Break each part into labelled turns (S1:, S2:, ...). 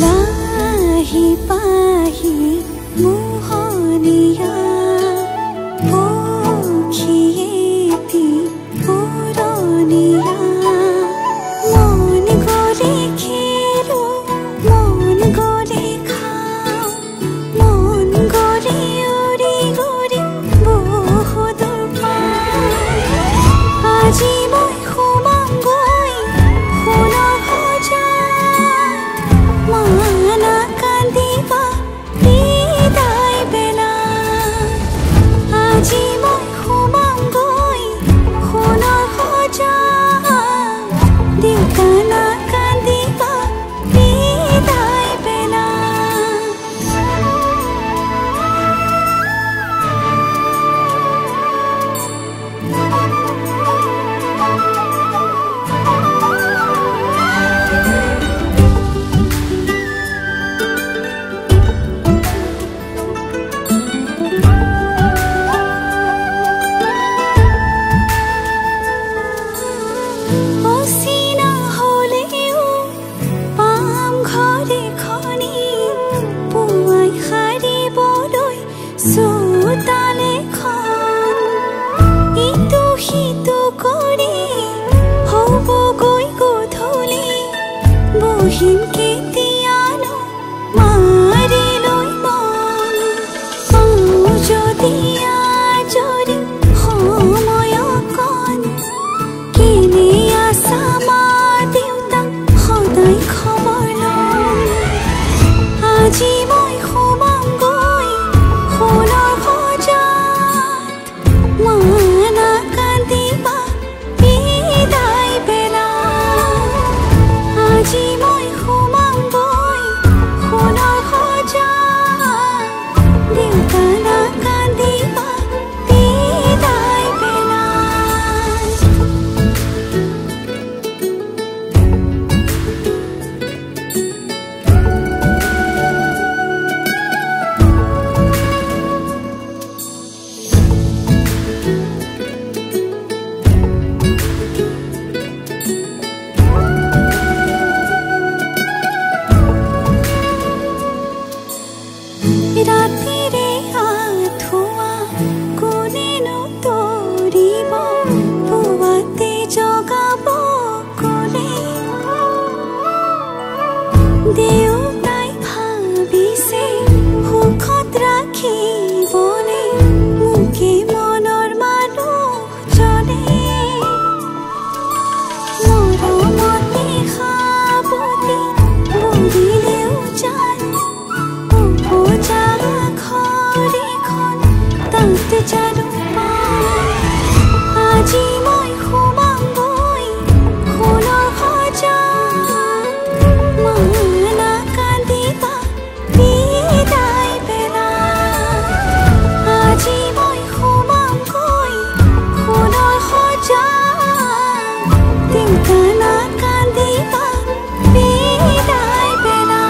S1: लाही पाही मोहनिया पोखिएती पुरनिया मन गरे खेलो मन गरे खाओ मन गरे उरी गरे बहुदूर पाओ আজি মই সোমাম গৈ সোণৰ সজাত মানা কান্দিবা বিদায় বেলা আজি মই সোমাম গৈ সোণৰ সজাত দেউতা না কান্দিবা বিদায় বেলা অচিনা হলেও পাম ঘৰে খনি পুৱাই সাৰিবলৈ চোতালে খন ইটো সিটো কৰি হ'বগৈ গধূলি বহিম কেতিয়ানো মাৰি লৈ মন পাওঁ যদি আজৰি সময় অকণ কেনে আছা মা দেউতাক সদায় খবৰ লম আজি মই সোমাম গৈ সোণৰ সজাত মানা কান্দিবা বিদায় বেলা আজি মই সোমাম গৈ সোণৰ সজাত দেউতা না কান্দিবা বিদায় বেলা ৰাতিৰে আঁঠুৱা কোনেনো তৰিব পুৱাতে জগাব কোনে দেউতাই ভাবিছে সুখত ৰাখিবলে মোকে মনৰ মানুহজনে মৰমতে সাৱটি বুলিলেও জান উপজা ঘৰখন তাত জানো পাওঁ আজি মই সোমাম গৈ সোণৰ সজাত মানা কান্দিবা বিদায় বেলা আজি মই সোমাম গৈ সোণৰ সজাত দেউতা না কান্দিবা বিদায় বেলা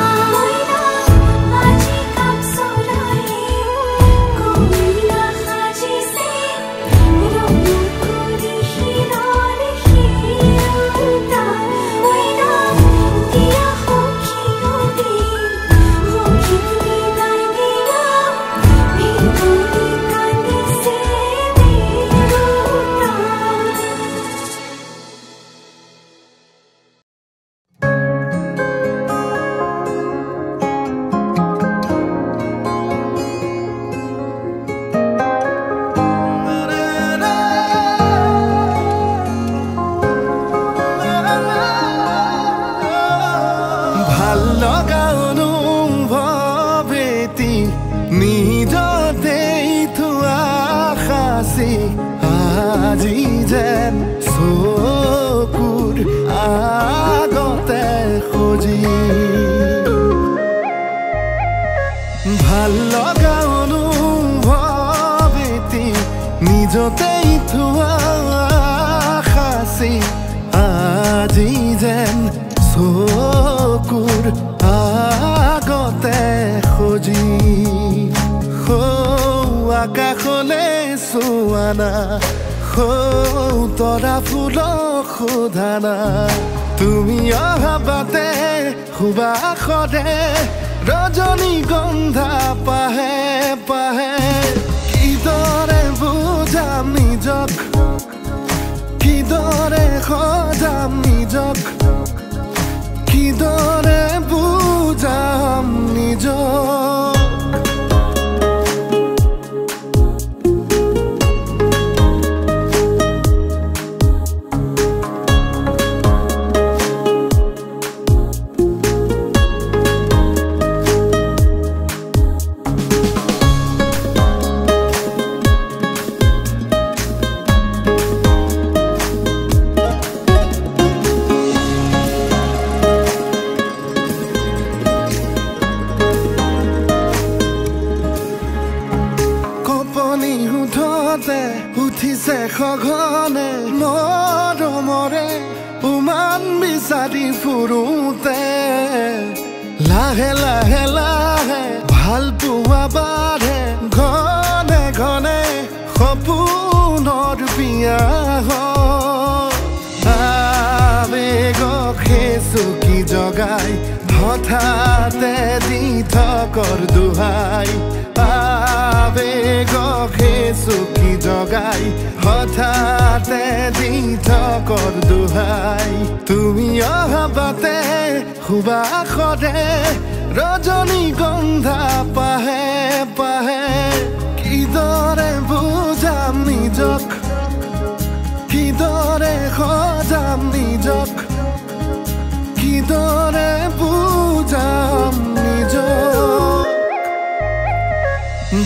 S1: আজি কাম চৰায়ে কইনা সাজিছে ৰং কৰি শিৰৰ শিৰোতা কইনা দিয়া সখী সখীক বিদায় দিয়া ভিতৰি কান্দিছে দেউতা
S2: ভাল লগা অনুভৱেতি নিজতেই থোৱা সাঁচি আজি যেন চকুৰ আগতে সজি ভাল লগা অনুভৱেতি নিজতেই থোৱা সাঁচি আজি যেন চকুৰ আগতে সজি আকাশলে চোৱানা তৰা ফুলক সোধানা তুমি অহাবাতে সুবাসৰে ৰজনীগন্ধা পাহে পাহে কিদৰে বুজাম নিজক কিদৰে সজাম নিজক কিদৰে বুজাম নিজক উঠিছে সঘনে মৰমৰে উমান বিচাৰি ফুৰোতে লাহে লাহে লাহে ভাল পোৱা বাঢ়ে ঘনে ঘনে সপোনৰ বিয়া আবেগক চুকি জগাই হঠাতে দি থকৰ দোহাই আবেগক চুকি জগাই হঠাতে দি থকৰ দোহাই তুমি অহাবাতে সুবাসৰে ৰজনীগন্ধা পাহে পাহে কিদৰে বুজাম নিজক কিদৰে সজাম নিজক কিদৰে বুজাম নিজক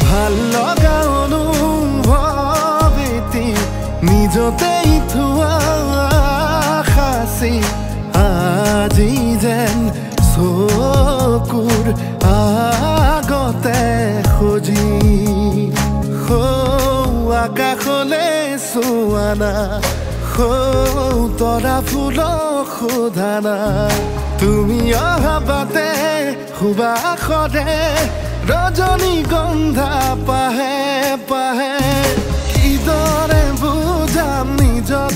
S2: ভাল লগা অনুভৱ এটি নিজতেই থোৱা সাঁচি আজি যেন চকুৰ আগতে খুজি আকাশলে চোৱানা তৰা ফুলক সোধানা তুমি অহাবাতে সুবাসৰে ৰজনীগন্ধা পাহে পাহে কিদৰে বুজাম নিজক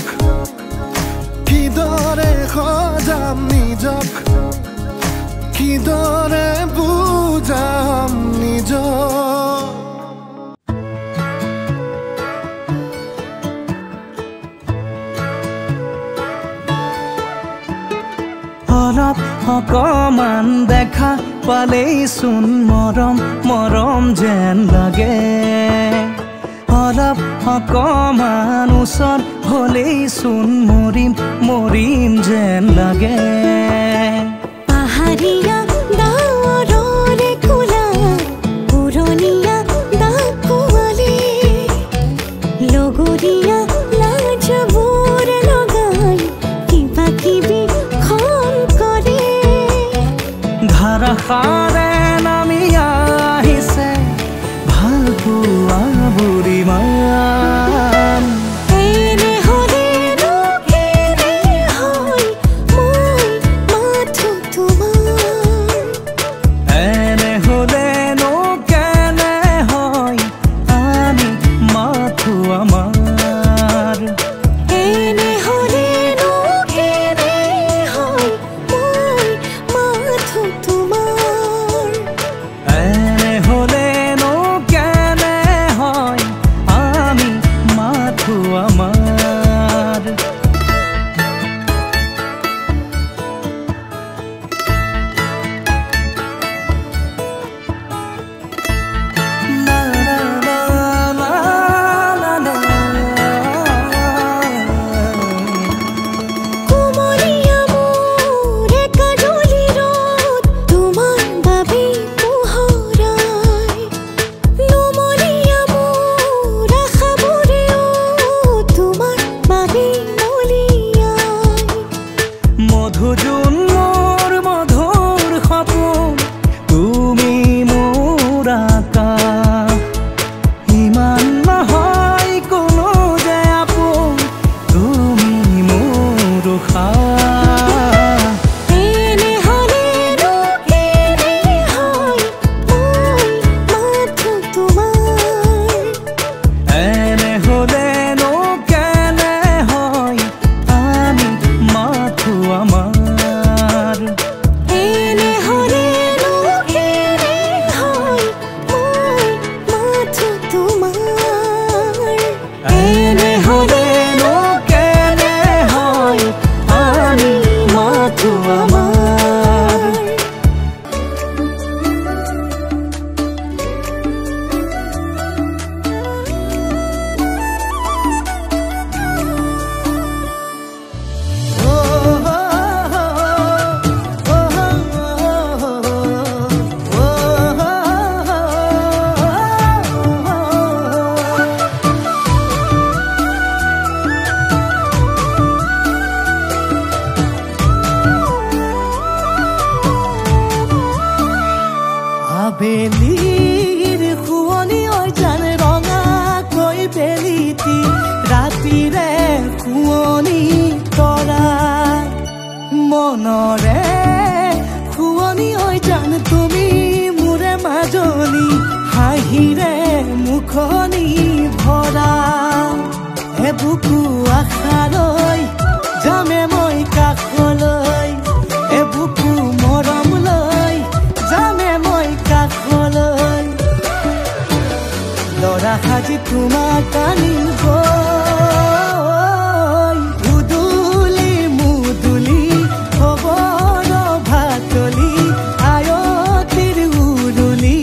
S2: কিদৰে সজাম নিজক কিদৰে বুজাম নিজক
S3: অলপ অকমান দেখা পালেই চোন মৰম মৰম যেন লাগে অলপ অকমান ওচৰ হলেই চোন মৰিম মৰিম যেন লাগে
S1: পাহাৰীয়া ডাৱৰৰে কোলা পুৰণীয়া ডাকুৱালী লগৰীয়া লাজবোৰ লগাই কিবা কিবি
S3: ধাৰাসাৰে নামি আহিছে ভাল পোৱা বুঢ়ীমান
S1: এনে হ'লেনো কেনে হয় মই মাথো তোমাৰ
S3: এনে হ'লেনো কেনে হয় আমি মাথো আমাৰ
S1: এনে হ'লেনো কেনে হয় মই মাথো তোমাৰ
S3: এনে হ'লেনো কেনে হয় আবেলিৰ শুৱনি ঐ জান ৰঙাকৈ বেলিটি ৰাতিৰে শুৱনি তৰা মনৰে শুৱনি ঐ জান তুমি মোৰে মাজনী হাঁহিৰে মুখনি ভৰা বুকু আশালৈ যামে মই কাষলৈ বুকু মৰম লৈ যামে মই কাষলৈ লৰা সাজি তোমাক আনিব উদুলি মুদুলি খবৰ ভাতলি আয়তিৰ উৰুলি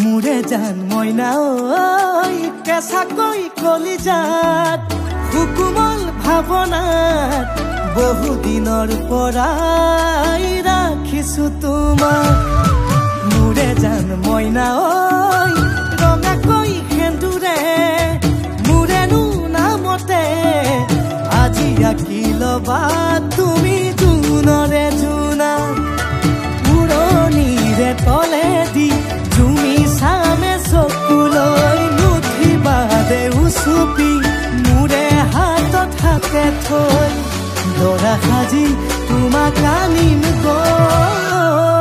S3: মোৰে জান মইনা ঐ কেঁচাকৈ কলিজাত সুকুমল ভাৱনাত বহুদিনৰ পৰাই ৰাখিছো তোমাক মোৰে জান মইনা ঐ ৰঙাকৈ সেন্দুৰে মোৰেনো নামতে আজি আঁকি ল'বা তুমি জোনৰে জোনা উৰণিৰে তলেদি তুমি চামে চকুলৈ নুঠিবা দে উচুপি মোৰে হাতত হাতে থৈ দৰা সাজি তোমাক আনিম গৈ